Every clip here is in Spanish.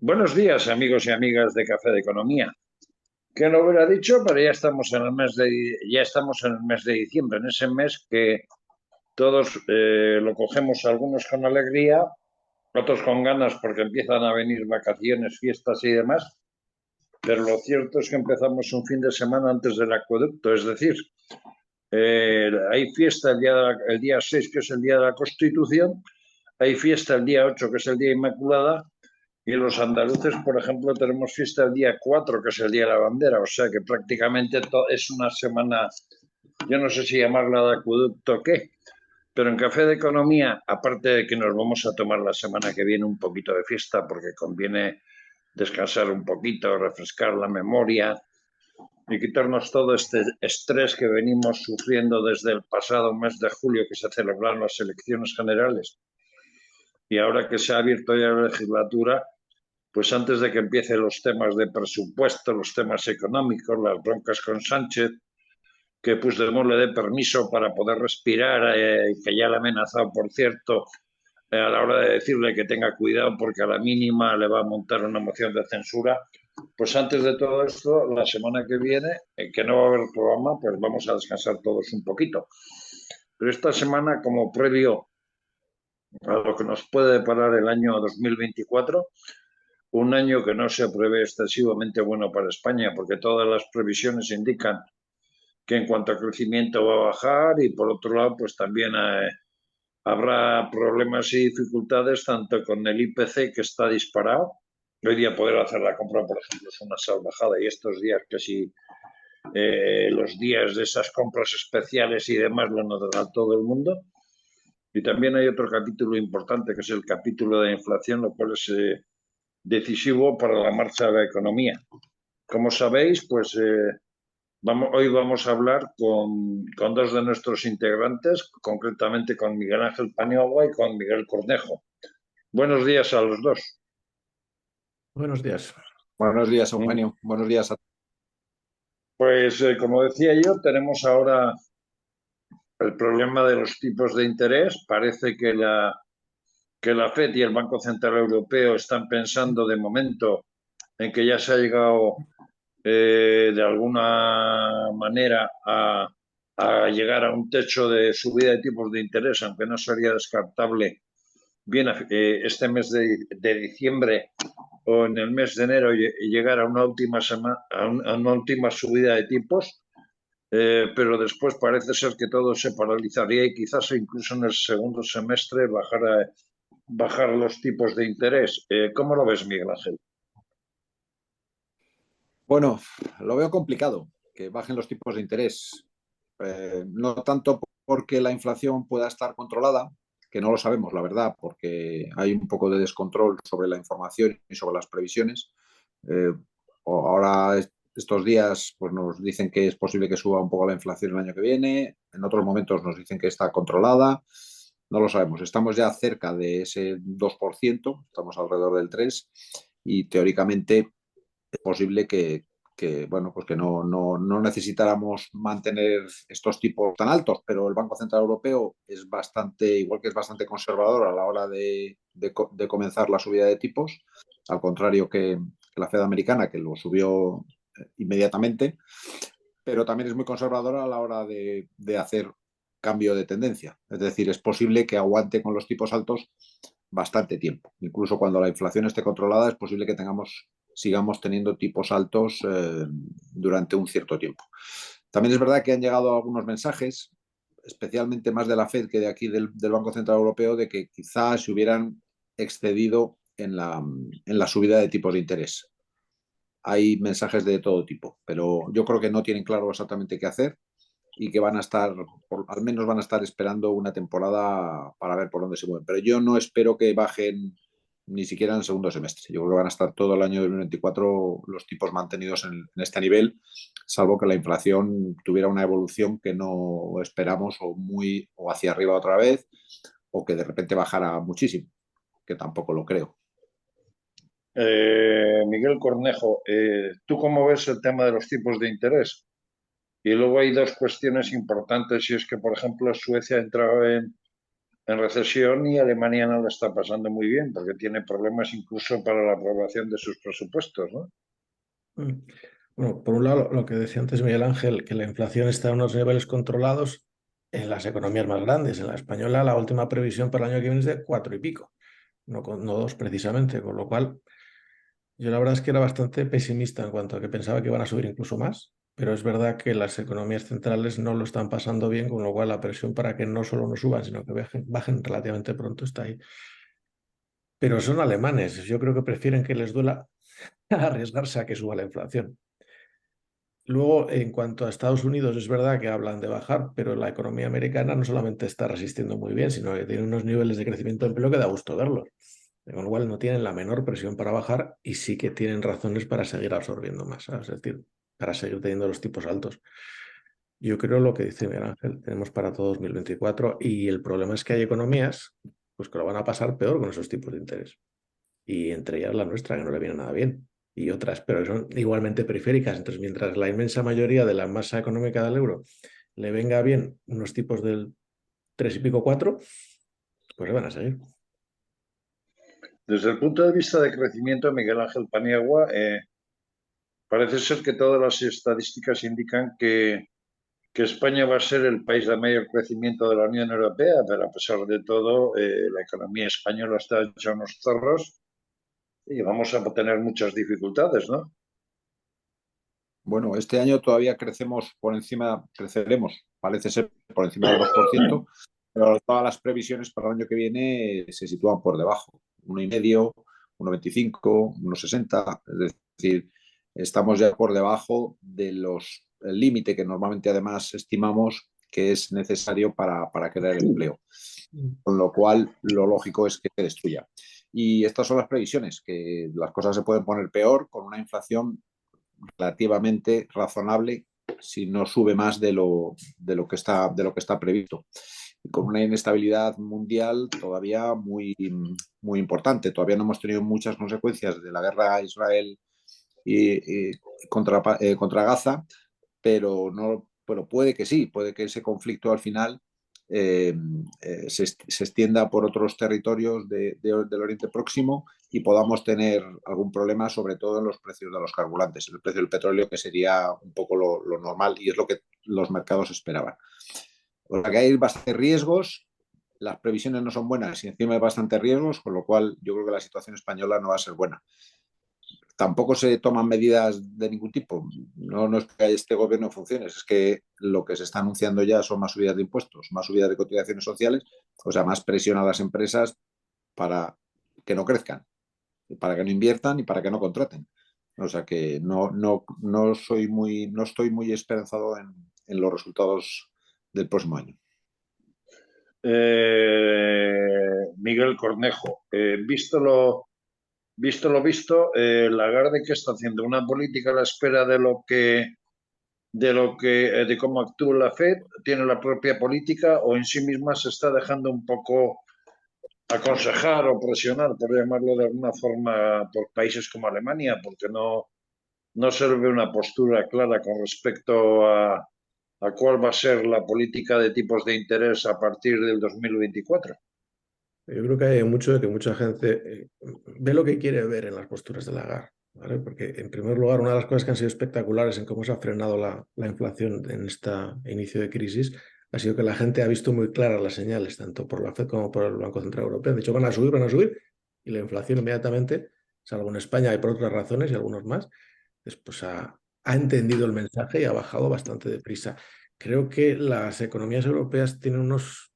Buenos días, amigos y amigas de Café de Economía. ¿Qué no hubiera dicho? Pero ya estamos en el mes de diciembre, en ese mes que todos lo cogemos, algunos con alegría, otros con ganas porque empiezan a venir vacaciones, fiestas y demás. Pero lo cierto es que empezamos un fin de semana antes del acueducto, es decir, hay fiesta el día 6, que es el día de la Constitución, hay fiesta el día 8, que es el día Inmaculada. Y los andaluces, por ejemplo, tenemos fiesta el día 4, que es el Día de la Bandera, o sea que prácticamente es una semana, yo no sé si llamarla de acueducto o qué, pero en Café de Economía, aparte de que nos vamos a tomar la semana que viene un poquito de fiesta, porque conviene descansar un poquito, refrescar la memoria y quitarnos todo este estrés que venimos sufriendo desde el pasado mes de julio, que se celebraron las elecciones generales, y ahora que se ha abierto ya la legislatura, pues antes de que empiecen los temas de presupuesto, los temas económicos, las broncas con Sánchez, que Puigdemont le dé permiso para poder respirar, que ya le ha amenazado, por cierto, a la hora de decirle que tenga cuidado porque a la mínima le va a montar una moción de censura. Pues antes de todo esto, la semana que viene, que no va a haber programa, pues vamos a descansar todos un poquito. Pero esta semana, como previo a lo que nos puede deparar el año 2024, un año que no se prevé excesivamente bueno para España, porque todas las previsiones indican que en cuanto a crecimiento va a bajar y por otro lado, pues también habrá problemas y dificultades tanto con el IPC, que está disparado. Hoy día poder hacer la compra, por ejemplo, es una salvajada, y estos días que si los días de esas compras especiales y demás lo notará todo el mundo. Y también hay otro capítulo importante, que es el capítulo de inflación, lo cual es decisivo para la marcha de la economía. Como sabéis, pues hoy vamos a hablar con dos de nuestros integrantes, concretamente con Miguel Ángel Paniagua y con Miguel Cornejo. Buenos días a los dos. Buenos días. Buenos días, Eugenio. Buenos días a Pues como decía yo, tenemos ahora el problema de los tipos de interés. Parece que la FED y el Banco Central Europeo están pensando de momento en que ya se ha llegado de alguna manera a llegar a un techo de subida de tipos de interés, aunque no sería descartable bien este mes de diciembre o en el mes de enero llegar a una a una última subida de tipos, pero después parece ser que todo se paralizaría y quizás incluso en el segundo semestre bajar los tipos de interés. ¿Cómo lo ves, Miguel Ángel? Bueno, lo veo complicado que bajen los tipos de interés. No tanto porque la inflación pueda estar controlada, que no lo sabemos, la verdad, porque hay un poco de descontrol sobre la información y sobre las previsiones. Eh, Ahora, estos días, pues nos dicen que es posible que suba un poco la inflación el año que viene, en otros momentos nos dicen que está controlada. No lo sabemos. Estamos ya cerca de ese 2%, estamos alrededor del 3%, y teóricamente es posible bueno, pues que no necesitáramos mantener estos tipos tan altos, pero el Banco Central Europeo es bastante, igual que es bastante conservador a la hora de comenzar la subida de tipos, al contrario que la Fed americana, que lo subió inmediatamente, pero también es muy conservadora a la hora de hacer cambio de tendencia. Es decir, es posible que aguante con los tipos altos bastante tiempo. Incluso cuando la inflación esté controlada, es posible que sigamos teniendo tipos altos durante un cierto tiempo. También es verdad que han llegado algunos mensajes, especialmente más de la Fed que de aquí del Banco Central Europeo, de que quizás se hubieran excedido en la subida de tipos de interés. Hay mensajes de todo tipo, pero yo creo que no tienen claro exactamente qué hacer y que van a estar, al menos van a estar esperando una temporada para ver por dónde se mueven. Pero yo no espero que bajen ni siquiera en el segundo semestre. Yo creo que van a estar todo el año 2024 los tipos mantenidos en este nivel, salvo que la inflación tuviera una evolución que no esperamos o hacia arriba otra vez, o que de repente bajara muchísimo, que tampoco lo creo. Miguel Cornejo, ¿tú cómo ves el tema de los tipos de interés? Y luego hay dos cuestiones importantes, y es que, por ejemplo, Suecia ha entrado en recesión y Alemania no lo está pasando muy bien porque tiene problemas incluso para la aprobación de sus presupuestos, ¿no? Mm. Bueno, por un lado, lo que decía antes Miguel Ángel, que la inflación está a unos niveles controlados en las economías más grandes. En la española, la última previsión para el año que viene es de 4 y pico, no 2 precisamente, con lo cual yo la verdad es que era bastante pesimista en cuanto a que pensaba que iban a subir incluso más, pero es verdad que las economías centrales no lo están pasando bien, con lo cual la presión para que no solo no suban, sino que bajen relativamente pronto está ahí. Pero son alemanes, yo creo que prefieren que les duela arriesgarse a que suba la inflación. Luego, en cuanto a Estados Unidos, es verdad que hablan de bajar, pero la economía americana no solamente está resistiendo muy bien, sino que tiene unos niveles de crecimiento de empleo que da gusto verlos. Con lo cual no tienen la menor presión para bajar y sí que tienen razones para seguir absorbiendo más, ¿sabes? Es decir, para seguir teniendo los tipos altos. Yo creo lo que dice Miguel Ángel, tenemos para todo 2024 y el problema es que hay economías pues, que lo van a pasar peor con esos tipos de interés. Y entre ellas la nuestra, que no le viene nada bien, y otras, pero son igualmente periféricas. Entonces, mientras la inmensa mayoría de la masa económica del euro le venga bien unos tipos del 3 y pico, 4, pues le van a seguir. Desde el punto de vista de crecimiento, Miguel Ángel Paniagua, parece ser que todas las estadísticas indican que España va a ser el país de mayor crecimiento de la Unión Europea, pero a pesar de todo, la economía española está hecha unos zorros y vamos a tener muchas dificultades, ¿no? Bueno, este año todavía creceremos, parece ser por encima del 2%, pero todas las previsiones para el año que viene se sitúan por debajo, 1,5, 1,25, 1,60, es decir, estamos ya por debajo del límite que normalmente además estimamos que es necesario para crear empleo, con lo cual lo lógico es que se destruya. Y estas son las previsiones, que las cosas se pueden poner peor con una inflación relativamente razonable si no sube más de lo que está previsto. Y con una inestabilidad mundial todavía muy, muy importante. Todavía no hemos tenido muchas consecuencias de la guerra a Israel y contra Gaza, pero puede que sí, puede que ese conflicto al final se extienda por otros territorios del Oriente Próximo y podamos tener algún problema, sobre todo en los precios de los carburantes, en el precio del petróleo, que sería un poco lo normal y es lo que los mercados esperaban. O sea que hay bastantes riesgos, las previsiones no son buenas y encima hay bastantes riesgos, con lo cual yo creo que la situación española no va a ser buena. Tampoco se toman medidas de ningún tipo. No es que este gobierno funcione, es que lo que se está anunciando ya son más subidas de impuestos, más subidas de cotizaciones sociales, o sea, más presión a las empresas para que no crezcan, para que no inviertan y para que no contraten. O sea que no estoy muy esperanzado en los resultados del próximo año. Miguel Cornejo, visto, Lagarde, ¿qué está haciendo? ¿Una política a la espera de cómo actúa la Fed? ¿Tiene la propia política o en sí misma se está dejando un poco aconsejar o presionar, por llamarlo de alguna forma, por países como Alemania, porque no se ve una postura clara con respecto a cuál va a ser la política de tipos de interés a partir del 2024? Yo creo que hay mucho de que mucha gente ve lo que quiere ver en las posturas de Lagarde, ¿vale? Porque, en primer lugar, una de las cosas que han sido espectaculares en cómo se ha frenado la inflación en este inicio de crisis ha sido que la gente ha visto muy claras las señales, tanto por la FED como por el Banco Central Europeo. De hecho, van a subir, y la inflación inmediatamente, salvo en España y por otras razones y algunos más, después ha entendido el mensaje y ha bajado bastante deprisa. Creo que las economías europeas tienen unos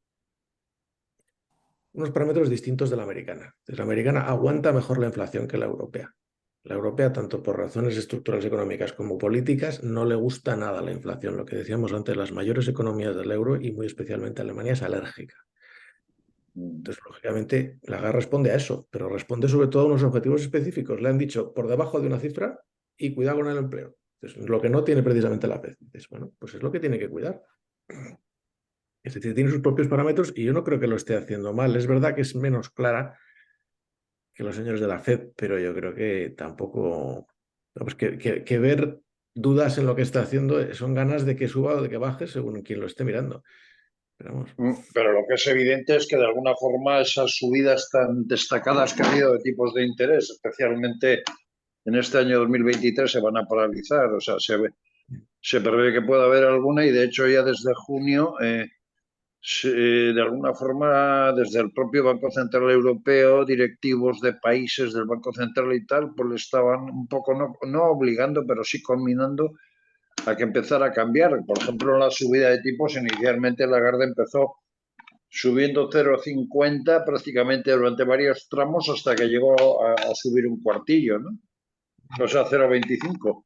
parámetros distintos de la americana. Entonces, la americana aguanta mejor la inflación que la europea. La europea, tanto por razones estructurales económicas como políticas, no le gusta nada la inflación. Lo que decíamos antes, las mayores economías del euro y muy especialmente Alemania es alérgica. Entonces, lógicamente, Lagarde responde a eso, pero responde sobre todo a unos objetivos específicos. Le han dicho por debajo de una cifra y cuidado con el empleo. Entonces, lo que no tiene precisamente la FED. Dices, bueno, pues es lo que tiene que cuidar. Es decir, tiene sus propios parámetros y yo no creo que lo esté haciendo mal. Es verdad que es menos clara que los señores de la FED, pero yo creo que tampoco... Pues que ver dudas en lo que está haciendo son ganas de que suba o de que baje según quien lo esté mirando. Pero lo que es evidente es que de alguna forma esas subidas tan destacadas que ha habido de tipos de interés, especialmente en este año 2023, se van a paralizar. O sea, se prevé que pueda haber alguna y de hecho ya desde junio, de alguna forma, desde el propio Banco Central Europeo, directivos de países del Banco Central y tal, pues le estaban un poco, no obligando, pero sí combinando a que empezara a cambiar. Por ejemplo, la subida de tipos, inicialmente Lagarde empezó subiendo 0,50 prácticamente durante varios tramos hasta que llegó a subir un cuartillo, ¿no? O sea, 0,25.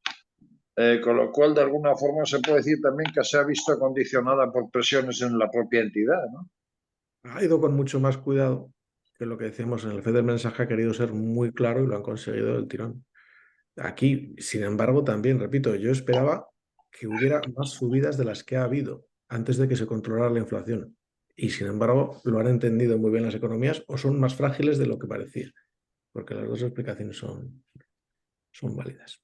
Con lo cual, de alguna forma, se puede decir también que se ha visto condicionada por presiones en la propia entidad, ¿no? Ha ido con mucho más cuidado que lo que decíamos en el FED. El mensaje ha querido ser muy claro y lo han conseguido del tirón. Aquí, sin embargo, también, repito, yo esperaba que hubiera más subidas de las que ha habido antes de que se controlara la inflación. Y sin embargo, lo han entendido muy bien las economías o son más frágiles de lo que parecía, porque las dos explicaciones son válidas.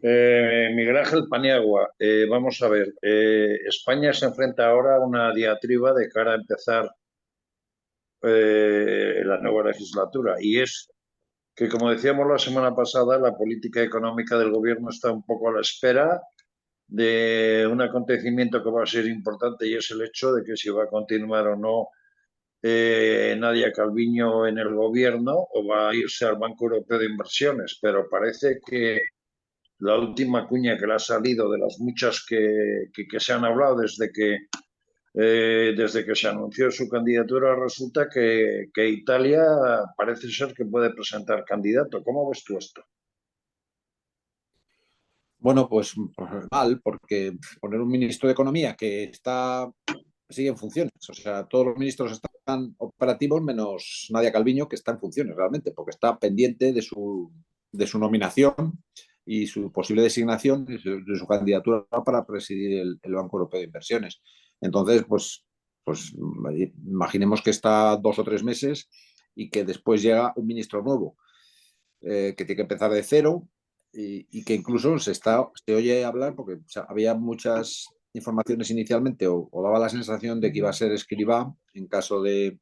Miguel Ángel Paniagua, vamos a ver, España se enfrenta ahora a una diatriba de cara a empezar la nueva legislatura y es que, como decíamos la semana pasada, la política económica del gobierno está un poco a la espera de un acontecimiento que va a ser importante y es el hecho de que si va a continuar o no Nadia Calviño en el gobierno o va a irse al Banco Europeo de Inversiones, pero parece que la última cuña que le ha salido de las muchas que se han hablado desde que se anunció su candidatura, resulta que Italia parece ser que puede presentar candidato. ¿Cómo ves tú esto? Bueno, pues mal, porque poner un ministro de Economía que sigue en funciones, o sea, todos los ministros están operativos menos Nadia Calviño, que está en funciones realmente, porque está pendiente de su nominación y su posible designación de su candidatura para presidir el Banco Europeo de Inversiones. Entonces, pues imaginemos que está 2 o 3 meses y que después llega un ministro nuevo que tiene que empezar de cero y que incluso se oye hablar, porque o sea, había muchas informaciones inicialmente o daba la sensación de que iba a ser Escrivá en caso de,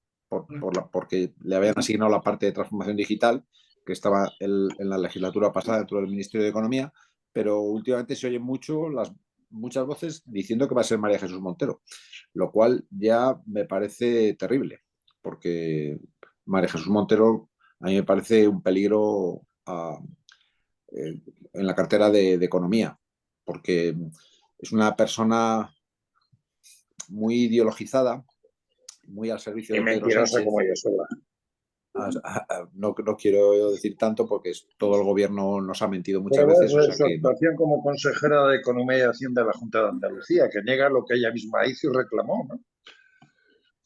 porque le habían asignado la parte de transformación digital que estaba en la legislatura pasada dentro del Ministerio de Economía, pero últimamente se oyen muchas voces diciendo que va a ser María Jesús Montero, lo cual ya me parece terrible, porque María Jesús Montero a mí me parece un peligro en la cartera de Economía, porque es una persona muy ideologizada, muy al servicio Y de Pedro mentirosa Sánchez. como ella sola. No quiero decir tanto porque todo el gobierno nos ha mentido muchas Pero veces, o ves sea su que no. actuación como consejera de Economía y Hacienda de la Junta de Andalucía, que niega lo que ella misma hizo y reclamó, ¿no?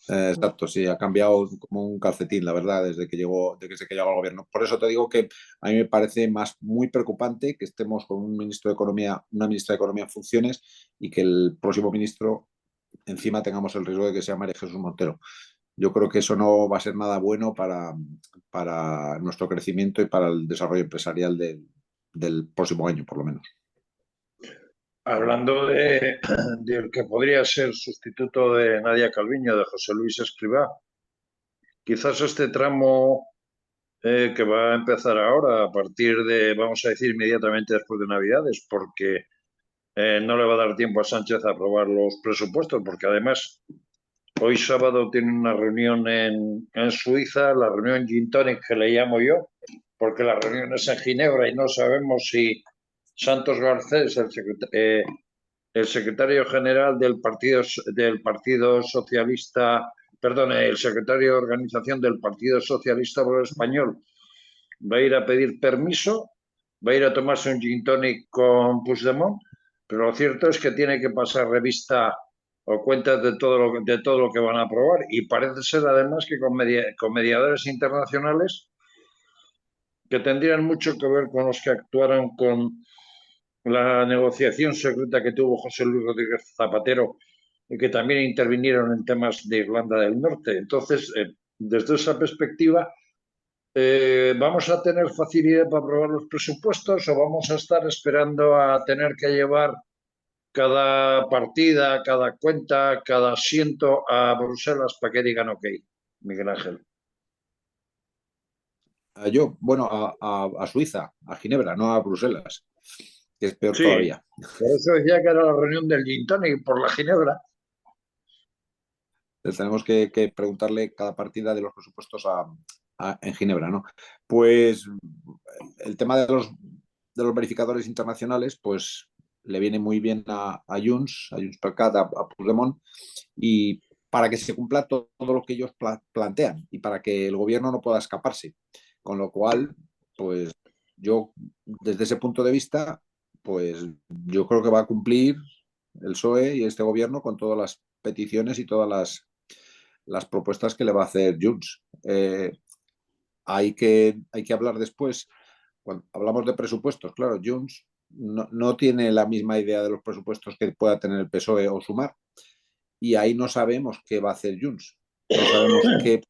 Exacto, sí, ha cambiado como un calcetín, la verdad, desde que llegó al gobierno. Por eso te digo que a mí me parece muy preocupante que estemos con un ministro de Economía, una ministra de Economía en funciones y que el próximo ministro encima tengamos el riesgo de que sea María Jesús Montero. Yo creo que eso no va a ser nada bueno para nuestro crecimiento y para el desarrollo empresarial del próximo año, por lo menos. Hablando del que podría ser sustituto de Nadia Calviño, de José Luis Escrivá, quizás este tramo que va a empezar ahora, a partir de, vamos a decir, inmediatamente después de Navidades, porque no le va a dar tiempo a Sánchez a aprobar los presupuestos, porque además hoy sábado tiene una reunión en Suiza, la reunión Gin Tonic que le llamo yo, porque la reunión es en Ginebra y no sabemos si Santos Garcés, el secretario general del Partido Socialista, perdón, el secretario de organización del Partido Socialista Obrero Español, va a ir a pedir permiso, va a ir a tomarse un gin tonic con Puigdemont, pero lo cierto es que tiene que pasar revista o cuentas de todo lo que van a aprobar y parece ser además que con mediadores internacionales que tendrían mucho que ver con los que actuaron con la negociación secreta que tuvo José Luis Rodríguez Zapatero y que también intervinieron en temas de Irlanda del Norte. Entonces, desde esa perspectiva, ¿vamos a tener facilidad para aprobar los presupuestos o vamos a estar esperando a tener que llevar cada partida, cada cuenta, cada asiento a Bruselas para que digan ok, Miguel Ángel? Bueno, a Suiza, a Ginebra, no a Bruselas, que es peor Sí, todavía. por eso decía que era la reunión del Gin Tonic por la Ginebra. Entonces tenemos que preguntarle cada partida de los presupuestos en Ginebra, ¿no? Pues el tema de los verificadores internacionales, pues le viene muy bien a Junts per Cat, a Puigdemont, y para que se cumpla todo lo que ellos plantean y para que el gobierno no pueda escaparse. Con lo cual, pues yo, desde ese punto de vista, pues yo creo que va a cumplir el PSOE y este gobierno con todas las peticiones y todas las propuestas que le va a hacer Junts. Hay que hablar después, cuando hablamos de presupuestos, claro, Junts no tiene la misma idea de los presupuestos que pueda tener el PSOE o Sumar, y ahí no sabemos qué va a hacer Junts, no sabemos qué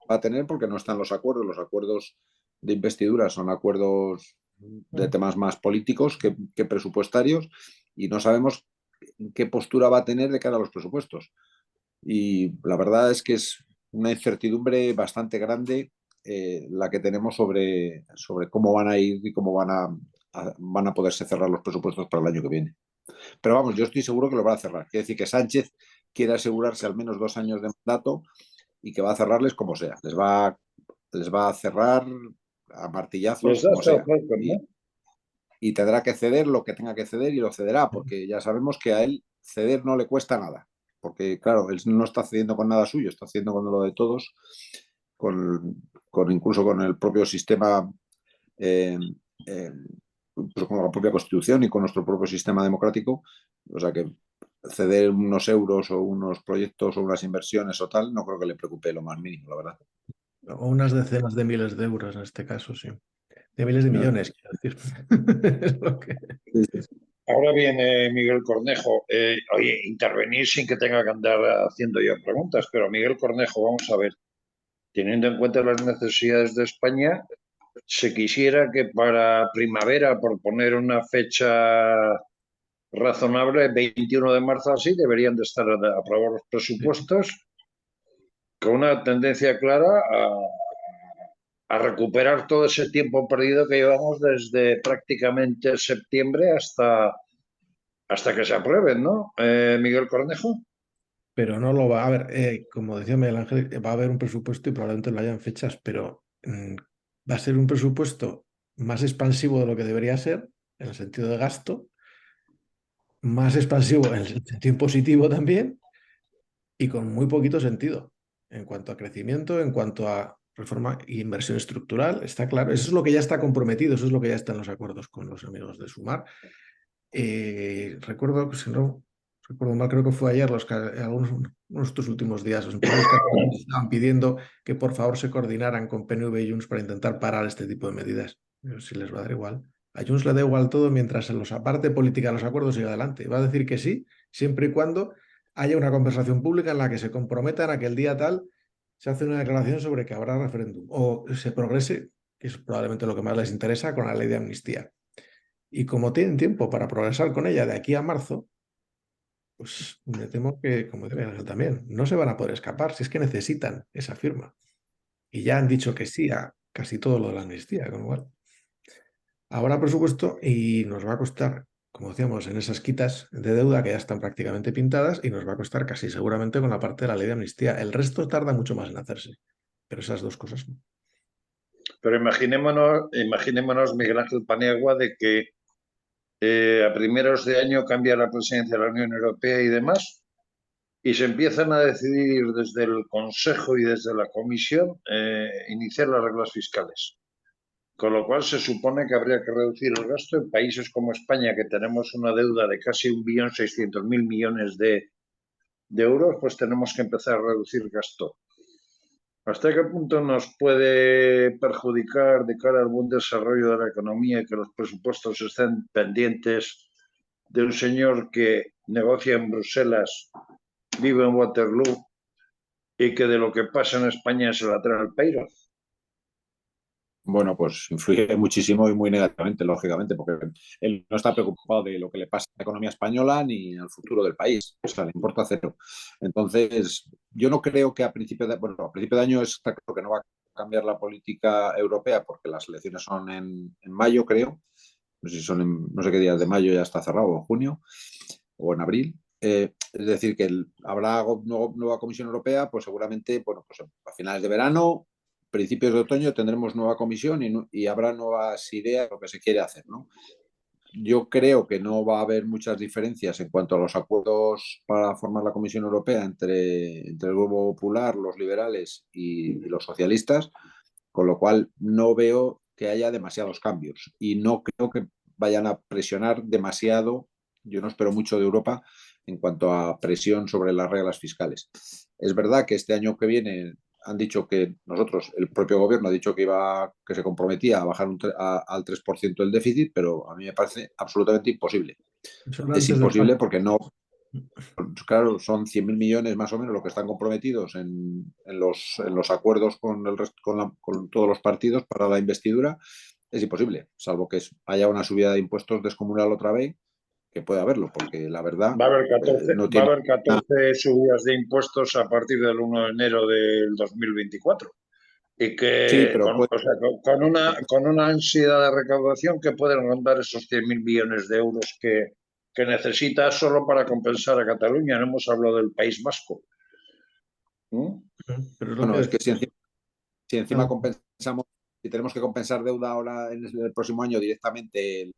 va a tener porque no están los acuerdos de investidura son acuerdos de temas más políticos que presupuestarios, y no sabemos qué postura va a tener de cara a los presupuestos. Y la verdad es que es una incertidumbre bastante grande la que tenemos sobre cómo van a ir y cómo van a poderse cerrar los presupuestos para el año que viene. Pero vamos, yo estoy seguro que lo va a cerrar. Quiere decir que Sánchez quiere asegurarse al menos 2 años de mandato y que va a cerrarles como sea. Les va a cerrar a Les martillazos da como sea. sorpresa, ¿no? Y tendrá que ceder lo que tenga que ceder y lo cederá, porque ya sabemos que a él ceder no le cuesta nada. Porque, claro, él no está cediendo con nada suyo, está cediendo con lo de todos, incluso con el propio sistema, eh, eh, pues con la propia Constitución y con nuestro propio sistema democrático. O sea que ceder unos euros o unos proyectos o unas inversiones o tal, no creo que le preocupe lo más mínimo, la verdad. O unas decenas de miles de euros en este caso, sí. De miles de No. millones, quiero decir. Es lo que... Sí, sí. Ahora viene Miguel Cornejo. Oye, intervenir sin que tenga que andar haciendo yo preguntas, pero Miguel Cornejo, vamos a ver, teniendo en cuenta las necesidades de España, se quisiera que para primavera, por poner una fecha razonable, 21 de marzo así, deberían de estar aprobados los Sí. presupuestos con una tendencia clara a recuperar todo ese tiempo perdido que llevamos desde prácticamente septiembre hasta que se aprueben, ¿no? Miguel Cornejo. Pero no lo va a ver, como decía Miguel Ángel, va a haber un presupuesto y probablemente no hayan fechas, pero va a ser un presupuesto más expansivo de lo que debería ser, en el sentido de gasto, más expansivo en el sentido positivo también, y con muy poquito sentido en cuanto a crecimiento, en cuanto a reforma e inversión estructural, está claro. Eso es lo que ya está comprometido, eso es lo que ya está en los acuerdos con los amigos de Sumar. Recuerdo que, si no recuerdo mal, creo que fue ayer, algunos de estos últimos días, los empresarios catalanes estaban pidiendo que por favor se coordinaran con PNV y Junts para intentar parar este tipo de medidas. Pero si les va a dar igual. A Junts le da igual todo mientras en la parte política de los acuerdos siga adelante. Va a decir que sí, siempre y cuando haya una conversación pública en la que se comprometan a que el día tal se hace una declaración sobre que habrá referéndum o se progrese, que es probablemente lo que más les interesa, con la ley de amnistía. Y como tienen tiempo para progresar con ella de aquí a marzo, pues me temo que, como dice Ángel también, no se van a poder escapar si es que necesitan esa firma. Y ya han dicho que sí a casi todo lo de la amnistía, con lo cual habrá presupuesto y nos va a costar, como decíamos, en esas quitas de deuda que ya están prácticamente pintadas y nos va a costar casi seguramente con la parte de la ley de amnistía. El resto tarda mucho más en hacerse, pero esas dos cosas no. Pero imaginémonos, Miguel Ángel Paniagua, de que a primeros de año cambia la presidencia de la Unión Europea y demás, y se empiezan a decidir desde el Consejo y desde la Comisión iniciar las reglas fiscales. Con lo cual se supone que habría que reducir el gasto en países como España, que tenemos una deuda de casi 1.600.000 millones de euros, pues tenemos que empezar a reducir gasto. ¿Hasta qué punto nos puede perjudicar de cara al buen desarrollo de la economía que los presupuestos estén pendientes de un señor que negocia en Bruselas, vive en Waterloo y que de lo que pasa en España se la trae al peiro? Bueno, pues influye muchísimo y muy negativamente, lógicamente, porque él no está preocupado de lo que le pasa a la economía española ni al futuro del país. O sea, le importa cero. Entonces, yo no creo que a principio de año está claro que no va a cambiar la política europea porque las elecciones son en mayo, creo. No sé si son no sé qué días de mayo ya está cerrado, o en junio o en abril. Es decir, que habrá nueva Comisión Europea, pues seguramente, bueno, pues a finales de verano, principios de otoño tendremos nueva comisión y habrá nuevas ideas de lo que se quiere hacer, ¿no? Yo creo que no va a haber muchas diferencias en cuanto a los acuerdos para formar la Comisión Europea entre el Grupo Popular, los liberales y los socialistas, con lo cual no veo que haya demasiados cambios y no creo que vayan a presionar demasiado. Yo no espero mucho de Europa en cuanto a presión sobre las reglas fiscales. Es verdad que este año que viene han dicho que el propio gobierno ha dicho que se comprometía a bajar al 3% el déficit, pero a mí me parece absolutamente imposible. Eso era Es antes del imposible pacto. porque no, claro, son 100.000 millones más o menos lo que están comprometidos en los acuerdos con todos los partidos para la investidura. Es imposible, salvo que haya una subida de impuestos descomunal otra vez, que puede haberlo, porque la verdad Va a haber 14, no va a tiene haber nada. 14 subidas de impuestos a partir del 1 de enero del 2024. Y Sí, que pero o sea, con una ansiedad de recaudación que pueden rondar esos 100.000 millones de euros que necesita solo para compensar a Cataluña. No hemos hablado del País Vasco. ¿Mm? Pero es lo que bueno, es que decía. si encima compensamos, si tenemos que compensar deuda ahora en el próximo año directamente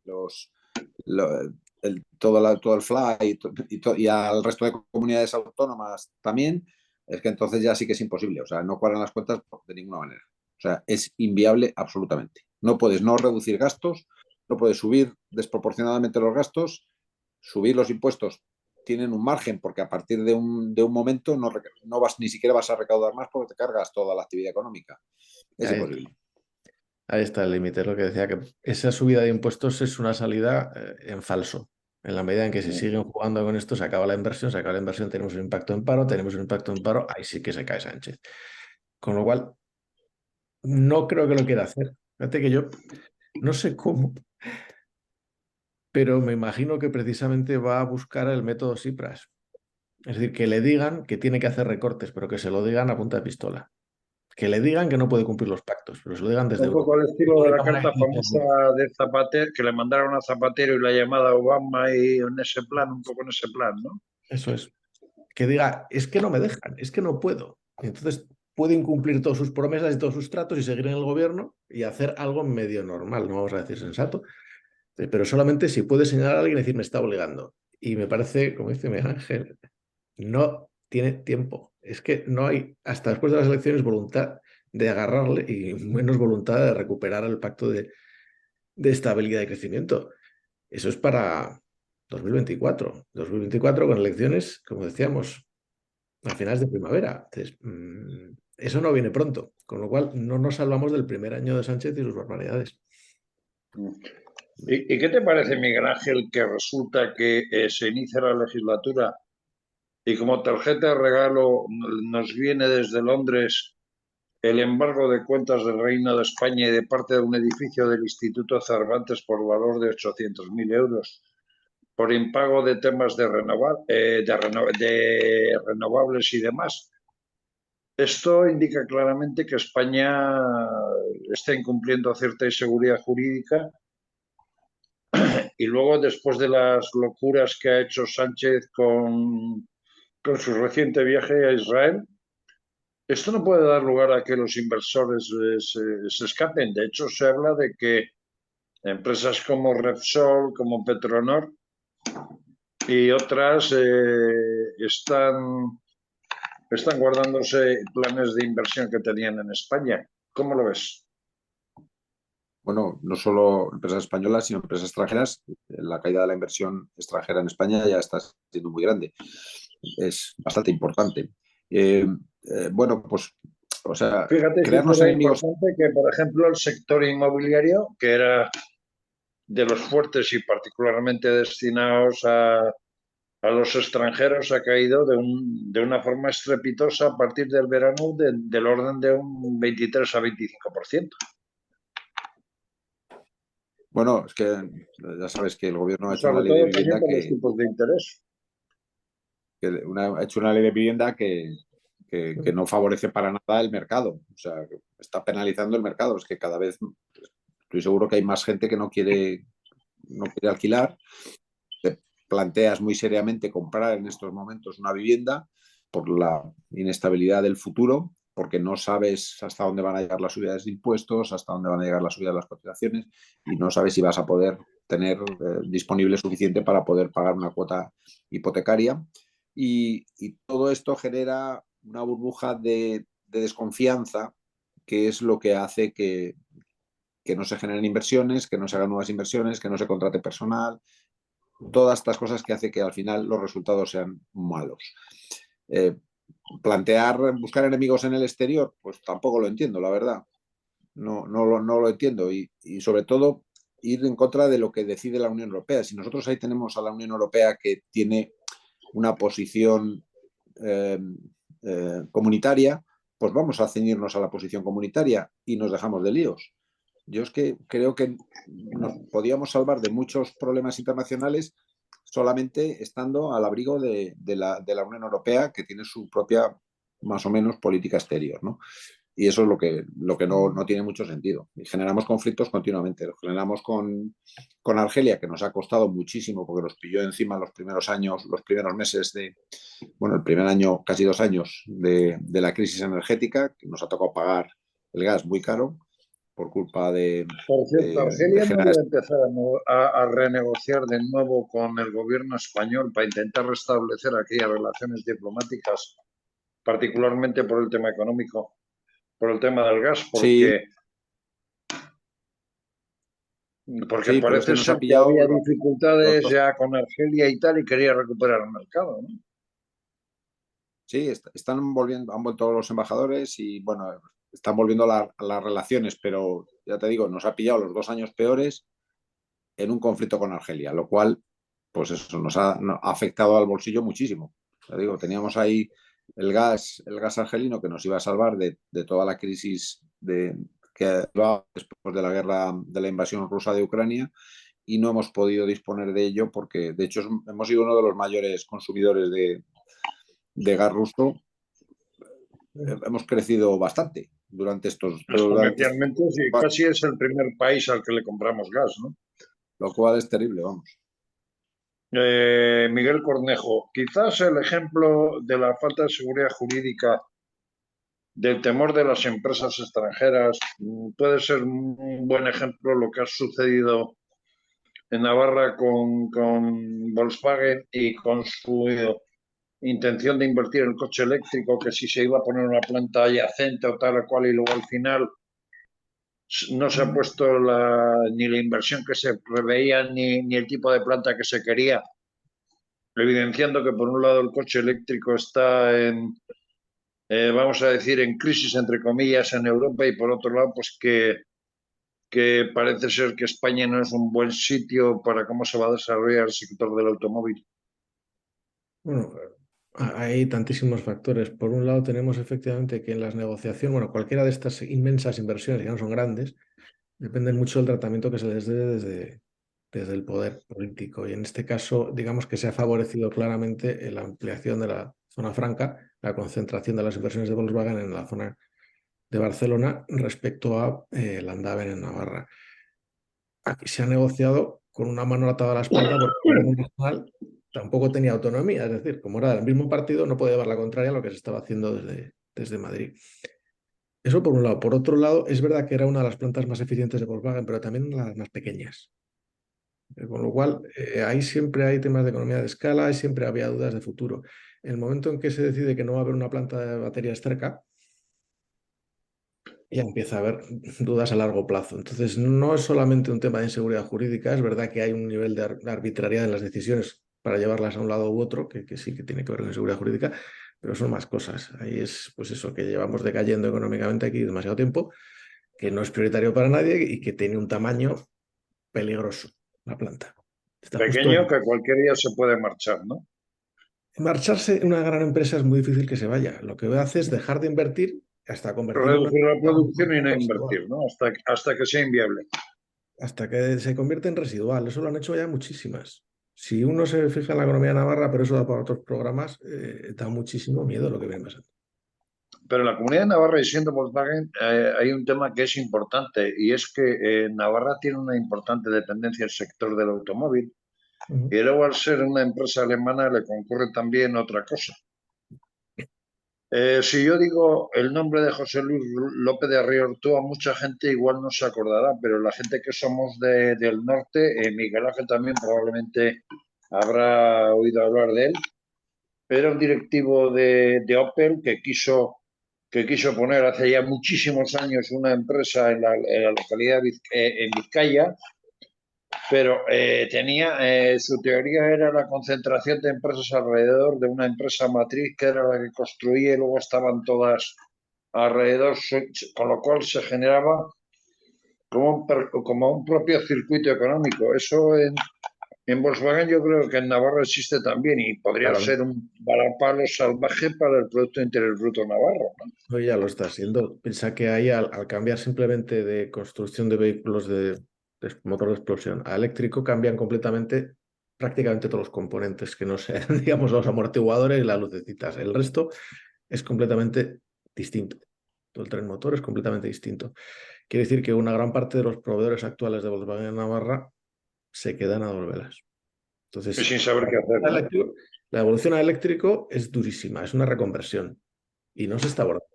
todo el FLA y al resto de comunidades autónomas también, es que entonces ya sí que es imposible. O sea, no cuadran las cuentas de ninguna manera. O sea, es inviable absolutamente. No puedes no reducir gastos, no puedes subir desproporcionadamente los gastos, subir los impuestos tienen un margen porque a partir de un momento no ni siquiera vas a recaudar más porque te cargas toda la actividad económica. Es Ahí, imposible. ahí está el límite, es lo que decía, que esa subida de impuestos es una salida en falso. En la medida en que se siguen jugando con esto, se acaba la inversión, tenemos un impacto en paro, tenemos un impacto en paro, ahí sí que se cae Sánchez. Con lo cual, no creo que lo quiera hacer. Fíjate que yo no sé cómo, pero me imagino que precisamente va a buscar el método Tsipras. Es decir, que le digan que tiene que hacer recortes, pero que se lo digan a punta de pistola. Que le digan que no puede cumplir los pactos, pero se lo digan desde Un poco Europa. al Es estilo la de la única manera carta de hacerlo. famosa de Zapatero, que le mandaron a Zapatero y la llamada a Obama y en ese plan, un poco en ese plan, ¿no? Eso es. Que diga, es que no me dejan, es que no puedo. Y entonces puede incumplir todas sus promesas y todos sus tratos y seguir en el gobierno y hacer algo medio normal, no vamos a decir sensato, pero solamente si puede señalar a alguien y decir, me está obligando. Y me parece, como dice Miguel Ángel, no tiene tiempo. Es que no hay, hasta después de las elecciones, voluntad de agarrarle y menos voluntad de recuperar el pacto de estabilidad y crecimiento. Eso es para 2024. 2024 con elecciones, como decíamos, a finales de primavera. Entonces, eso no viene pronto, con lo cual no nos salvamos del primer año de Sánchez y sus barbaridades. ¿Y qué te parece, Miguel Ángel, que resulta que se inicia la legislatura y como tarjeta de regalo nos viene desde Londres el embargo de cuentas del Reino de España y de parte de un edificio del Instituto Cervantes por valor de 800.000 euros por impago de temas de renovables y demás? Esto indica claramente que España está incumpliendo cierta inseguridad jurídica y luego, después de las locuras que ha hecho Sánchez con su reciente viaje a Israel, esto no puede dar lugar a que los inversores se escapen. De hecho, se habla de que empresas como Repsol, como Petronor y otras están guardándose planes de inversión que tenían en España. ¿Cómo lo ves? Bueno, no solo empresas españolas, sino empresas extranjeras. La caída de la inversión extranjera en España ya está siendo muy grande. Es bastante importante. Bueno, pues, o sea, Fíjate si crearnos fuera enemigos. importante que, por ejemplo, el sector inmobiliario, que era de los fuertes y particularmente destinados a los extranjeros, ha caído de una forma estrepitosa a partir del verano del orden de un 23 a 25%. Bueno, es que ya sabes que el gobierno ha hecho una Sobre ley de todo también vivienda por los tipos de interés. ha hecho una ley de vivienda que no favorece para nada el mercado. O sea, que está penalizando el mercado. Es que cada vez estoy seguro que hay más gente que no quiere alquilar. Te planteas muy seriamente comprar en estos momentos una vivienda por la inestabilidad del futuro, porque no sabes hasta dónde van a llegar las subidas de impuestos, hasta dónde van a llegar las subidas de las cotizaciones, y no sabes si vas a poder tener disponible suficiente para poder pagar una cuota hipotecaria. Y todo esto genera una burbuja de desconfianza, que es lo que hace que no se generen inversiones, que no se hagan nuevas inversiones, que no se contrate personal, todas estas cosas que hace que al final los resultados sean malos. Buscar enemigos en el exterior, pues tampoco lo entiendo, la verdad. No lo entiendo. Y sobre todo ir en contra de lo que decide la Unión Europea. Si nosotros ahí tenemos a la Unión Europea que tiene una posición comunitaria, pues vamos a ceñirnos a la posición comunitaria y nos dejamos de líos. Yo es que creo que nos podíamos salvar de muchos problemas internacionales solamente estando al abrigo de la Unión Europea, que tiene su propia, más o menos, política exterior, ¿no? Y eso es lo que no tiene mucho sentido. Y generamos conflictos continuamente. Los generamos con Argelia, que nos ha costado muchísimo porque nos pilló encima los primeros años, los primeros meses el primer año, casi 2 años de la crisis energética, que nos ha tocado pagar el gas muy caro por culpa Por cierto, de Argelia no generar. iba a empezar a renegociar de nuevo con el gobierno español para intentar restablecer aquellas relaciones diplomáticas, particularmente por el tema económico, por el tema del gas, Sí, porque sí, pero es que parece nos ser ha que pillado había los dificultades dos. ya con Argelia y tal y quería recuperar el mercado, ¿no? Sí, han vuelto los embajadores y bueno, están volviendo las relaciones, pero ya te digo, nos ha pillado los 2 años peores en un conflicto con Argelia, lo cual, pues eso, nos ha afectado al bolsillo muchísimo. Ya digo, teníamos ahí el gas argelino que nos iba a salvar de toda la crisis que iba después de la guerra, de la invasión rusa de Ucrania, y no hemos podido disponer de ello porque, de hecho, hemos sido uno de los mayores consumidores de gas ruso. Hemos crecido bastante durante Exponencialmente, sí, casi es el primer país al que le compramos gas, ¿no? lo cual es terrible, vamos. Miguel Cornejo, quizás el ejemplo de la falta de seguridad jurídica, del temor de las empresas extranjeras, puede ser un buen ejemplo lo que ha sucedido en Navarra con Volkswagen y con su intención de invertir en coche eléctrico, que si se iba a poner una planta adyacente o tal o cual, y luego al final no se ha puesto ni la inversión que se preveía ni el tipo de planta que se quería, evidenciando que por un lado el coche eléctrico está vamos a decir, en crisis, entre comillas, en Europa, y por otro lado, pues que parece ser que España no es un buen sitio para cómo se va a desarrollar el sector del automóvil. Bueno, hay tantísimos factores. Por un lado, tenemos efectivamente que en las negociaciones, bueno, cualquiera de estas inmensas inversiones, que no son grandes, dependen mucho del tratamiento que se les dé desde el poder político. Y en este caso, digamos que se ha favorecido claramente la ampliación de la zona franca, la concentración de las inversiones de Volkswagen en la zona de Barcelona respecto a Landaven en Navarra. Aquí se ha negociado con una mano atada a la espalda porque el gobierno nacional tampoco tenía autonomía, es decir, como era del mismo partido, no podía llevar la contraria a lo que se estaba haciendo desde Madrid. Eso por un lado. Por otro lado, es verdad que era una de las plantas más eficientes de Volkswagen, pero también una de las más pequeñas. Con lo cual, ahí siempre hay temas de economía de escala y siempre había dudas de futuro. En el momento en que se decide que no va a haber una planta de baterías cerca, ya empieza a haber dudas a largo plazo. Entonces, no es solamente un tema de inseguridad jurídica, es verdad que hay un nivel de arbitrariedad en las decisiones para llevarlas a un lado u otro, que sí que tiene que ver con inseguridad jurídica, pero son más cosas. Ahí es pues eso, que llevamos decayendo económicamente aquí demasiado tiempo, que no es prioritario para nadie y que tiene un tamaño peligroso la planta. Está justo Pequeño que cualquier día se puede marchar, ¿no? marcharse en una gran empresa es muy difícil que se vaya. Lo que hace es dejar de invertir hasta convertirlo en una Reducir la empresa muy producción y no potente. invertir, ¿no? Hasta que sea inviable. hasta que se convierte en residual. Eso lo han hecho ya muchísimas. Si uno se fija en la economía navarra, pero eso da para otros programas, da muchísimo miedo lo que viene pasando. Pero en la Comunidad de Navarra y siendo Volkswagen hay un tema que es importante y es que Navarra tiene una importante dependencia del sector del automóvil y luego al ser una empresa alemana le concurre también otra cosa. Si yo digo el nombre de José Luis López de Riortúa, mucha gente igual no se acordará, pero la gente que somos del norte, Miguel Ángel también probablemente habrá oído hablar de él. Era un directivo de Opel que quiso poner hace ya muchísimos años una empresa en la localidad en Vizcaya, pero su teoría era la concentración de empresas alrededor de una empresa matriz que era la que construía y luego estaban todas alrededor, con lo cual se generaba como un propio circuito económico. Eso en Volkswagen yo creo que en Navarra existe también y podría Claro, ser un varapalo salvaje para el Producto Interior Bruto navarro, ¿no? hoy ya lo está haciendo. Piensa que ahí al cambiar simplemente de construcción de vehículos de motor de explosión a eléctrico, cambian completamente prácticamente todos los componentes, que no sean, digamos, los amortiguadores y las lucecitas. El resto es completamente distinto. Todo el tren motor es completamente distinto. Quiere decir que una gran parte de los proveedores actuales de Volkswagen en Navarra se quedan a dos velas. Y Entonces, sin saber qué hacer, ¿no? la evolución a eléctrico es durísima, es una reconversión y no se está abordando.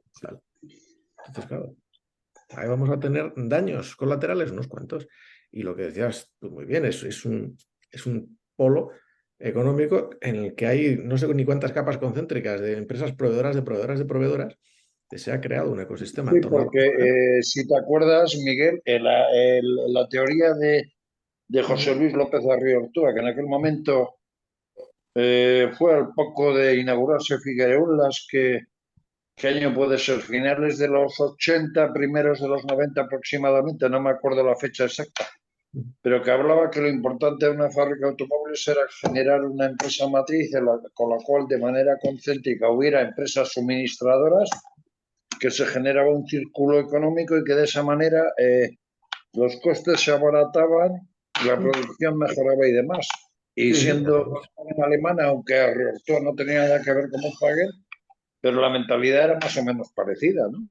Entonces, claro, ahí vamos a tener daños colaterales, unos cuantos. Y lo que decías tú muy bien, es un polo económico en el que hay no sé ni cuántas capas concéntricas de empresas proveedoras de proveedoras de proveedoras, que se ha creado un ecosistema Sí, en torno a porque si te acuerdas, Miguel, la teoría de José Luis López de Riortúa, que en aquel momento fue al poco de inaugurarse Figueruelas, ¿qué año puede ser? Finales de los 80, primeros de los 90 aproximadamente, no me acuerdo la fecha exacta, pero que hablaba que lo importante de una fábrica de automóviles era generar una empresa matriz con la cual de manera concéntrica hubiera empresas suministradoras, que se generaba un círculo económico y que de esa manera los costes se abarataban, la producción mejoraba y demás. Y Sí, sí, siendo alemana, aunque Reortoa no tenía nada que ver con Volkswagen, pero la mentalidad era más o menos parecida, ¿no?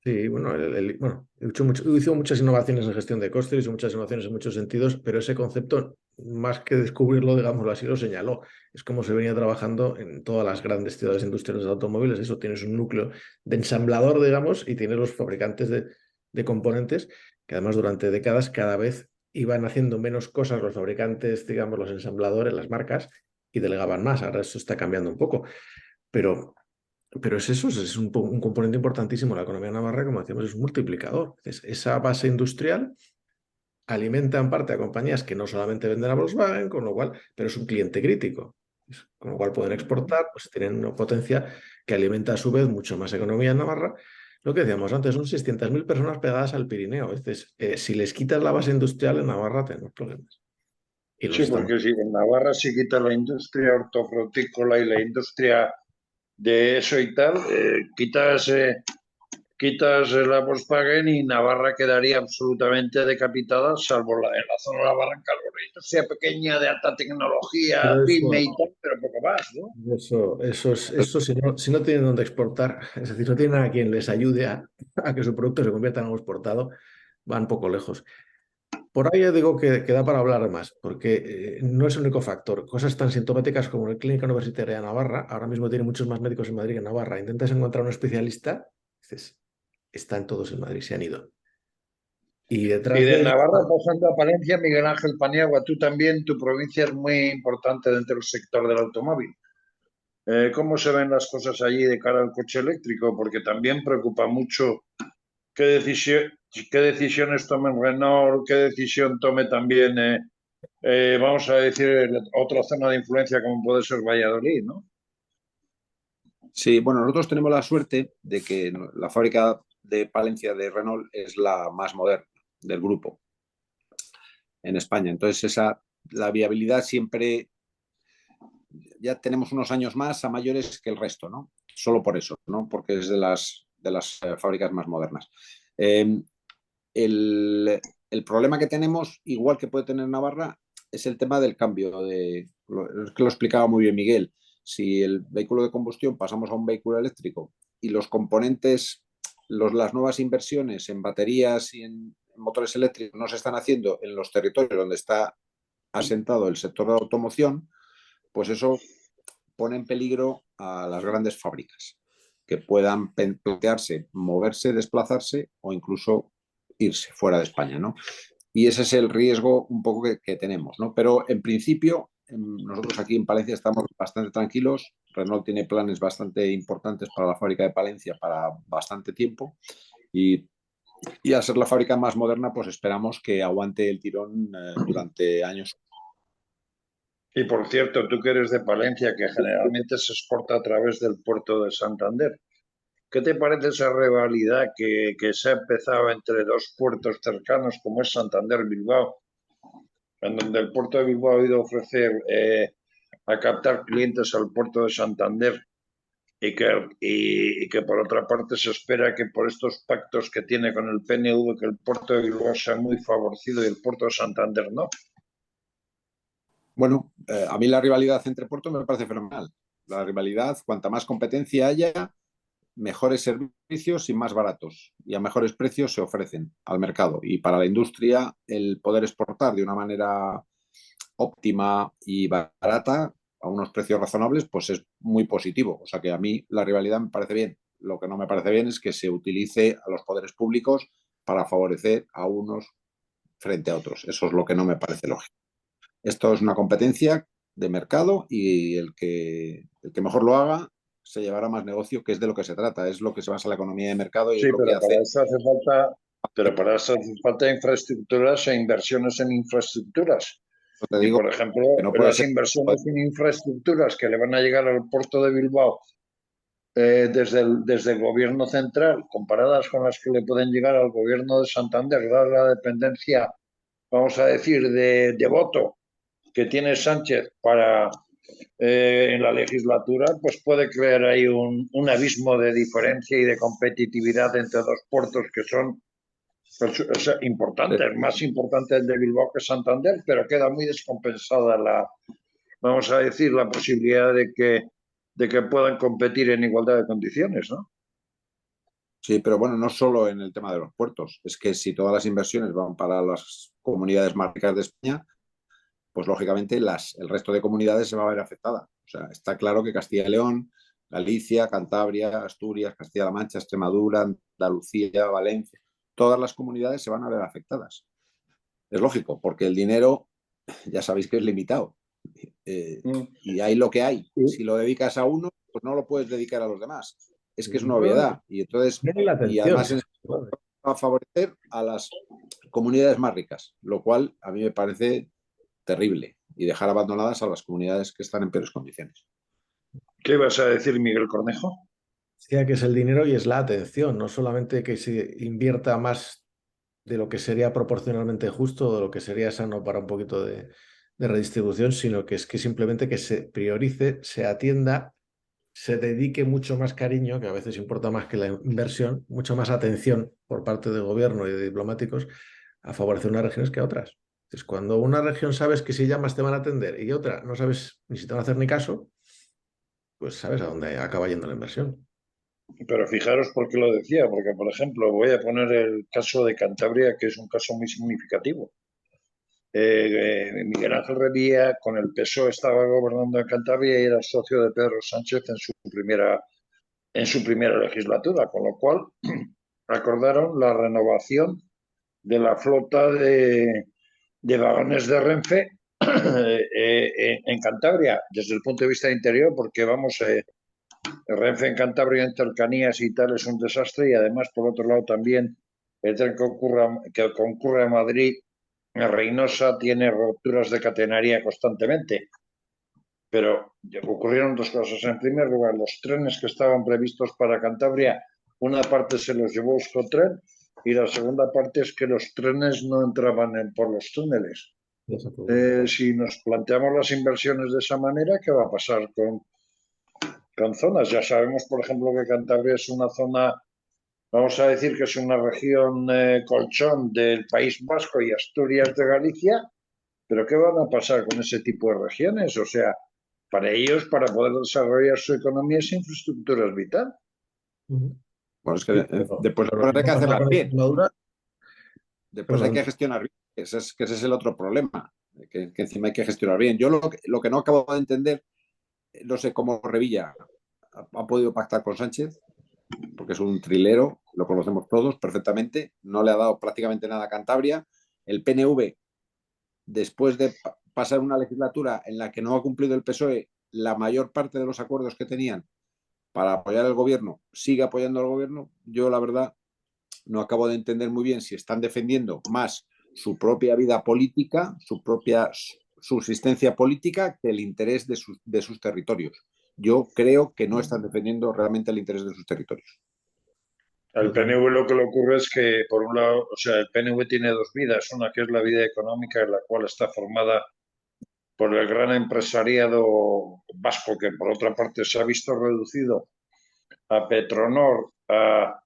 sí, bueno, bueno, hizo muchas innovaciones en gestión de costes, hizo muchas innovaciones en muchos sentidos, pero ese concepto, más que descubrirlo, digámoslo así, lo señaló. Es como se venía trabajando en todas las grandes ciudades industriales de automóviles. Eso, tienes un núcleo de ensamblador, digamos, y tienes los fabricantes de componentes, que además durante décadas cada vez iban haciendo menos cosas los fabricantes, digamos, los ensambladores, las marcas, y delegaban más. Ahora eso está cambiando un poco, pero es eso, es un componente importantísimo de la economía navarra, como decíamos, es un multiplicador. Esa base industrial alimenta en parte a compañías que no solamente venden a Volkswagen, con lo cual, pero es un cliente crítico. Con lo cual pueden exportar, pues tienen una potencia que alimenta a su vez mucho más economía en Navarra. Lo que decíamos antes, son 600.000 personas pegadas al Pirineo. Entonces, si les quitas la base industrial en Navarra, tenemos problemas. Y los Sí, estamos. porque si en Navarra se quita la industria hortofrutícola y la industria de eso y tal, quitas la Volkswagen y Navarra quedaría absolutamente decapitada, salvo en la zona de la Barranca, una industria pequeña de alta tecnología, Pero pyme eso, y tal, pero poco más, ¿no? eso si no tienen dónde exportar, es decir, no tienen a quien les ayude a que su producto se convierta en algo exportado, van poco lejos. Por ahí yo digo que da para hablar más, porque no es el único factor. Cosas tan sintomáticas como la Clínica Universitaria de Navarra, ahora mismo tiene muchos más médicos en Madrid que en Navarra. Intentas encontrar un especialista, dices, están todos en Madrid, se han ido. Y Y detrás de de ellos, Navarra pasando a Palencia, Miguel Ángel Paniagua, tú también, tu provincia es muy importante dentro del sector del automóvil. ¿Cómo se ven las cosas allí de cara al coche eléctrico? Porque también preocupa mucho qué decisión, qué decisiones tome Renault, qué decisión tome también, vamos a decir, otra zona de influencia como puede ser Valladolid, ¿no? Sí, bueno, nosotros tenemos la suerte de que la fábrica de Palencia de Renault es la más moderna del grupo en España. Entonces, la viabilidad siempre, ya tenemos unos años más a mayores que el resto, ¿no? Solo por eso, ¿no? Porque es de las fábricas más modernas. El, El problema que tenemos, igual que puede tener Navarra, es el tema del cambio. Es que lo explicaba muy bien Miguel. Si el vehículo de combustión pasamos a un vehículo eléctrico y los componentes, las nuevas inversiones en baterías y en motores eléctricos no se están haciendo en los territorios donde está asentado el sector de la automoción, pues eso pone en peligro a las grandes fábricas que puedan plantearse moverse, desplazarse o incluso irse fuera de España, ¿no? Y ese es el riesgo un poco que tenemos, ¿no? Pero en principio, nosotros aquí en Palencia estamos bastante tranquilos. Renault tiene planes bastante importantes para la fábrica de Palencia para bastante tiempo y al ser la fábrica más moderna, pues esperamos que aguante el tirón durante años. Y por cierto, tú que eres de Palencia, que generalmente se exporta a través del puerto de Santander, ¿qué te parece esa rivalidad que se ha empezado entre dos puertos cercanos como es Santander-Bilbao, en donde el puerto de Bilbao ha ido a ofrecer a captar clientes al puerto de Santander y que por otra parte se espera que por estos pactos que tiene con el PNV que el puerto de Bilbao sea muy favorecido y el puerto de Santander no? Bueno, a mí la rivalidad entre puertos me parece fenomenal. La rivalidad, cuanta más competencia haya, mejores servicios y más baratos y a mejores precios se ofrecen al mercado. Y para la industria, el poder exportar de una manera óptima y barata a unos precios razonables, pues es muy positivo. O sea que a mí la rivalidad me parece bien. Lo que no me parece bien es que se utilice a los poderes públicos para favorecer a unos frente a otros. Eso es lo que no me parece lógico. Esto es una competencia de mercado y el que mejor lo haga se llevará más negocio, que es de lo que se trata, es lo que se basa en la economía de mercado y es Sí, lo que pero para hace. eso hace falta, pero para eso hace falta infraestructuras e inversiones en infraestructuras. Yo te Y digo por ejemplo, que no puede las ser. inversiones en infraestructuras que le van a llegar al puerto de Bilbao desde el gobierno central, comparadas con las que le pueden llegar al gobierno de Santander, dada la dependencia, vamos a decir, de voto que tiene Sánchez para en la legislatura, pues puede crear ahí un abismo de diferencia y de competitividad entre dos puertos que son pues, importantes, más importante el de Bilbao que Santander, pero queda muy descompensada vamos a decir, la posibilidad de que puedan competir en igualdad de condiciones, ¿no? Sí, pero bueno, no solo en el tema de los puertos, es que si todas las inversiones van para las comunidades más ricas de España, pues lógicamente el resto de comunidades se va a ver afectada. O sea, está claro que Castilla y León, Galicia, Cantabria, Asturias, Castilla-La Mancha, Extremadura, Andalucía, Valencia, todas las comunidades se van a ver afectadas. Es lógico, porque el dinero ya sabéis que es limitado. Y hay lo que hay. Si lo dedicas a uno, pues no lo puedes dedicar a los demás. Es que es una No, obviedad. Y entonces, tiene la y atención. además va a favorecer a las comunidades más ricas, lo cual a mí me parece terrible y dejar abandonadas a las comunidades que están en peores condiciones. ¿Qué vas a decir, Miguel Cornejo? Decía que es el dinero y es la atención, no solamente que se invierta más de lo que sería proporcionalmente justo o de lo que sería sano para un poquito de redistribución, sino que es que simplemente que se priorice, se atienda, se dedique mucho más cariño, que a veces importa más que la inversión, mucha más atención por parte del gobierno y de diplomáticos a favorecer unas regiones que a otras. Entonces, cuando una región sabes que si llamas te van a atender y otra no sabes ni si te van a hacer ni caso, pues sabes a dónde acaba yendo la inversión. Pero fijaros por qué lo decía, porque por ejemplo voy a poner el caso de Cantabria, que es un caso muy significativo. Miguel Ángel Revilla con el PSOE estaba gobernando en Cantabria y era socio de Pedro Sánchez en su primera legislatura, con lo cual acordaron la renovación de la flota de vagones de Renfe en Cantabria, desde el punto de vista interior, porque vamos, Renfe en Cantabria en cercanías y tal es un desastre y además, por otro lado, también el tren que concurre a Madrid, en Reynosa, tiene rupturas de catenaría constantemente. Pero ocurrieron dos cosas. En primer lugar, los trenes que estaban previstos para Cantabria, una parte se los llevó Euskotren y la segunda parte es que los trenes no entraban por los túneles. Si nos planteamos las inversiones de esa manera, ¿qué va a pasar con zonas? Ya sabemos, por ejemplo, que Cantabria es una zona vamos a decir que es una región colchón del País Vasco y Asturias de Galicia, pero ¿qué van a pasar con ese tipo de regiones? O sea, para ellos, para poder desarrollar su economía, esa infraestructura es vital. Ujú. Bueno, es que Sí, después pero lo que hay va que a pasar hacerlas con bien. Extremadura, Después hay perdón. que gestionar bien. Que ese es el otro problema, que encima hay que gestionar bien. Yo lo que no acabo de entender, no sé cómo Revilla ha podido pactar con Sánchez, porque es un trilero, lo conocemos todos perfectamente, no le ha dado prácticamente nada a Cantabria. El PNV, después de pasar una legislatura en la que no ha cumplido el PSOE la mayor parte de los acuerdos que tenían para apoyar al gobierno, sigue apoyando al gobierno. Yo, la verdad, no acabo de entender muy bien si están defendiendo más su propia vida política, su propia subsistencia política, que el interés de sus territorios. Yo creo que no están defendiendo realmente el interés de sus territorios. Al Yo también. PNV lo que le ocurre es que, por un lado, o sea, el PNV tiene dos vidas, una que es la vida económica, en la cual está formada por el gran empresariado vasco, que por otra parte se ha visto reducido a Petronor, a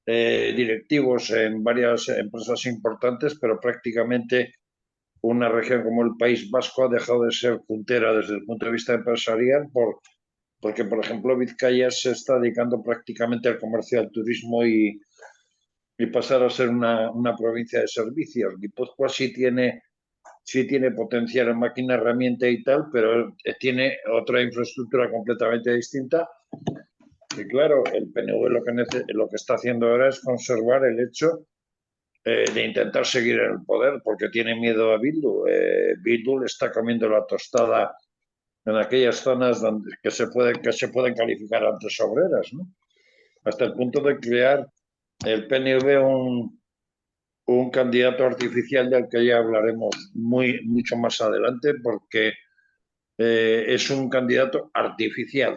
directivos en varias empresas importantes, pero prácticamente una región como el País Vasco ha dejado de ser puntera desde el punto de vista empresarial porque, por ejemplo, Vizcaya se está dedicando prácticamente al comercio, al turismo y pasar a ser una provincia de servicios. Guipúzcoa sí tiene potencial en máquina, herramienta y tal, pero tiene otra infraestructura completamente distinta. Y claro, el PNV lo que está haciendo ahora es conservar el hecho de intentar seguir en el poder porque tiene miedo a Bildu. Bildu le está comiendo la tostada en aquellas zonas que se pueden calificar antes obreras, ¿no? Hasta el punto de crear el PNV un candidato artificial del que ya hablaremos mucho más adelante porque es un candidato artificial.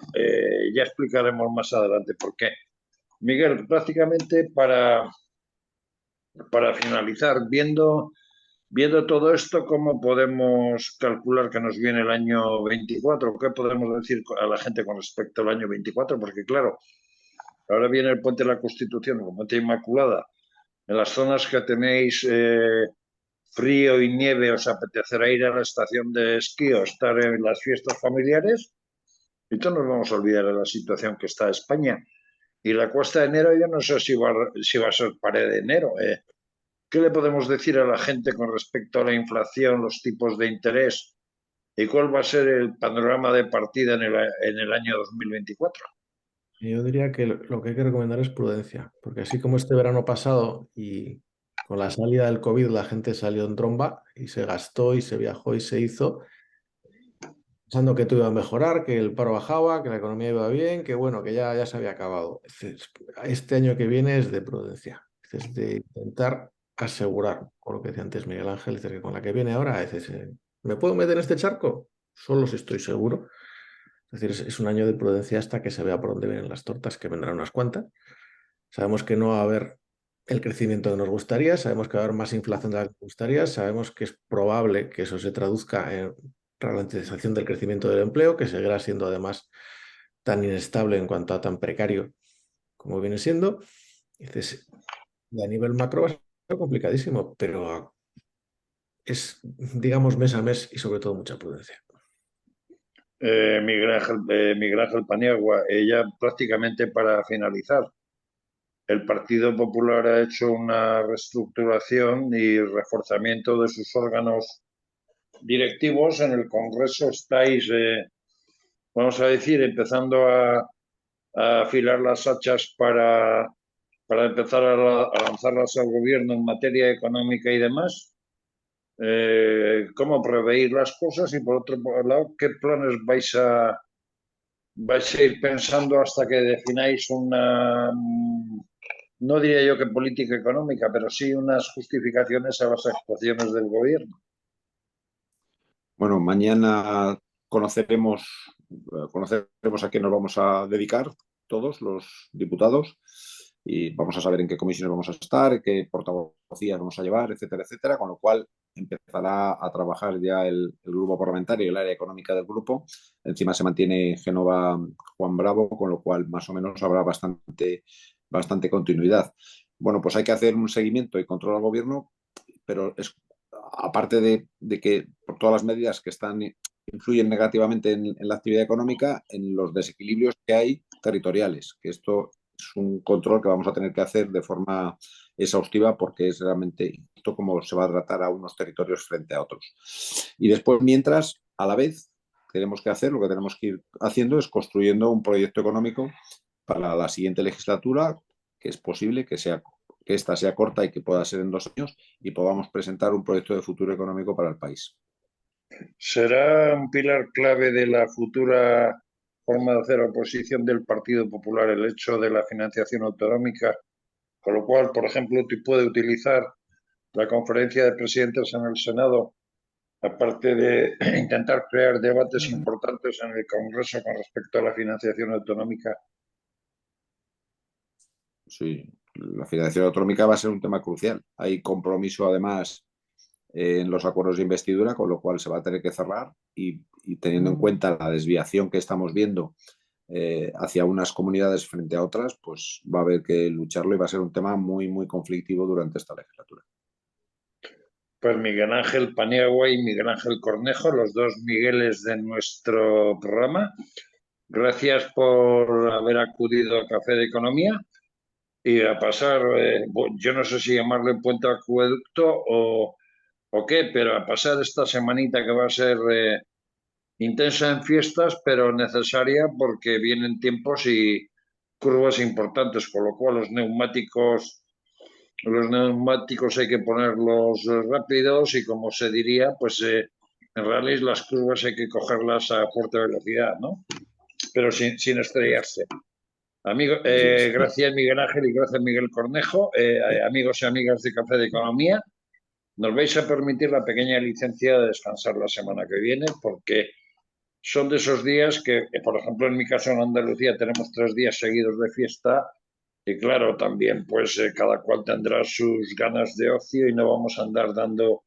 Ya explicaremos más adelante por qué. Miguel, prácticamente para finalizar, viendo todo esto, ¿cómo podemos calcular que nos viene el año 24? ¿Qué podemos decir a la gente con respecto al año 24? Porque claro, ahora viene el Puente de la Constitución, el Puente Inmaculada. En las zonas que tenéis frío y nieve, ¿os apetecerá ir a la estación de esquí o estar en las fiestas familiares? Y no nos vamos a olvidar de la situación que está España. Y la cuesta de enero, yo no sé si va a ser pared de enero. ¿Qué le podemos decir a la gente con respecto a la inflación, los tipos de interés y cuál va a ser el panorama de partida en el año 2024? Yo diría que lo que hay que recomendar es prudencia, porque así como este verano pasado y con la salida del COVID la gente salió en tromba y se gastó y se viajó y se hizo, pensando que todo iba a mejorar, que el paro bajaba, que la economía iba bien, que bueno, que ya se había acabado. Este año que viene es de prudencia, es de intentar asegurar, por lo que decía antes Miguel Ángel, dice que con la que viene ahora, ¿me puedo meter en este charco? Solo si estoy seguro. Es decir, es un año de prudencia hasta que se vea por dónde vienen las tortas, que vendrán unas cuantas. Sabemos que no va a haber el crecimiento que nos gustaría, sabemos que va a haber más inflación de la que nos gustaría, sabemos que es probable que eso se traduzca en ralentización del crecimiento del empleo, que seguirá siendo además tan inestable en cuanto a tan precario como viene siendo. Dices, y a nivel macro va a ser complicadísimo, pero es, digamos, mes a mes y sobre todo mucha prudencia. Miguel Ángel Paniagua, ya prácticamente para finalizar, el Partido Popular ha hecho una reestructuración y reforzamiento de sus órganos directivos. En el Congreso estáis, vamos a decir, empezando a afilar las hachas para empezar a lanzarlas al gobierno en materia económica y demás. ¿Cómo prevéis las cosas? Y por otro lado, ¿qué planes vais a ir pensando hasta que defináis una, no diría yo que política económica, pero sí unas justificaciones a las actuaciones del gobierno? Bueno, mañana conoceremos a qué nos vamos a dedicar todos los diputados y vamos a saber en qué comisiones vamos a estar, qué portavocías vamos a llevar, etcétera, etcétera, con lo cual empezará a trabajar ya el grupo parlamentario y el área económica del grupo. Encima se mantiene Génova Juan Bravo, con lo cual más o menos habrá bastante bastante continuidad. Bueno, pues hay que hacer un seguimiento y control al gobierno, pero aparte de que por todas las medidas que influyen negativamente en la actividad económica, en los desequilibrios que hay territoriales, que esto es un control que vamos a tener que hacer de forma exhaustiva porque es realmente injusto cómo se va a tratar a unos territorios frente a otros. Y después, mientras, a la vez, tenemos que hacer, lo que tenemos que ir haciendo es construyendo un proyecto económico para la siguiente legislatura, que es posible que esta sea corta y que pueda ser en 2 años, y podamos presentar un proyecto de futuro económico para el país. ¿Será un pilar clave de la futura forma de hacer oposición del Partido Popular el hecho de la financiación autonómica? Con lo cual, por ejemplo, puede utilizar la conferencia de presidentes en el Senado, aparte de intentar crear debates importantes en el Congreso con respecto a la financiación autonómica. Sí, la financiación autonómica va a ser un tema crucial. Hay compromiso, además, en los acuerdos de investidura, con lo cual se va a tener que cerrar y teniendo en cuenta la desviación que estamos viendo hacia unas comunidades frente a otras, pues va a haber que lucharlo y va a ser un tema muy, muy conflictivo durante esta legislatura. Pues Miguel Ángel Paniagua y Miguel Ángel Cornejo, los dos Migueles de nuestro programa. Gracias por haber acudido a Café de Economía y a pasar, yo no sé si llamarle puente acueducto o qué, pero a pasar esta semanita que va a ser intensa en fiestas, pero necesaria porque vienen tiempos y curvas importantes, con lo cual los neumáticos hay que ponerlos rápidos y como se diría, pues en realidad las curvas hay que cogerlas a fuerte velocidad, ¿no? Pero sin estrellarse. Gracias Miguel Ángel y gracias Miguel Cornejo, amigos y amigas de Café de Economía. Nos vais a permitir la pequeña licencia de descansar la semana que viene porque son de esos días que, por ejemplo, en mi caso en Andalucía tenemos 3 días seguidos de fiesta y claro, también pues cada cual tendrá sus ganas de ocio y no vamos a andar dando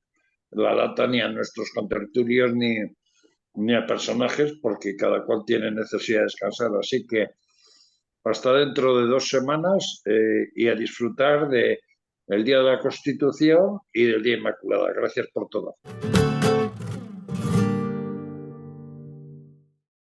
la lata ni a nuestros contertulios ni a personajes porque cada cual tiene necesidad de descansar. Así que hasta dentro de 2 semanas y a disfrutar del Día de la Constitución y del Día Inmaculada. Gracias por todo.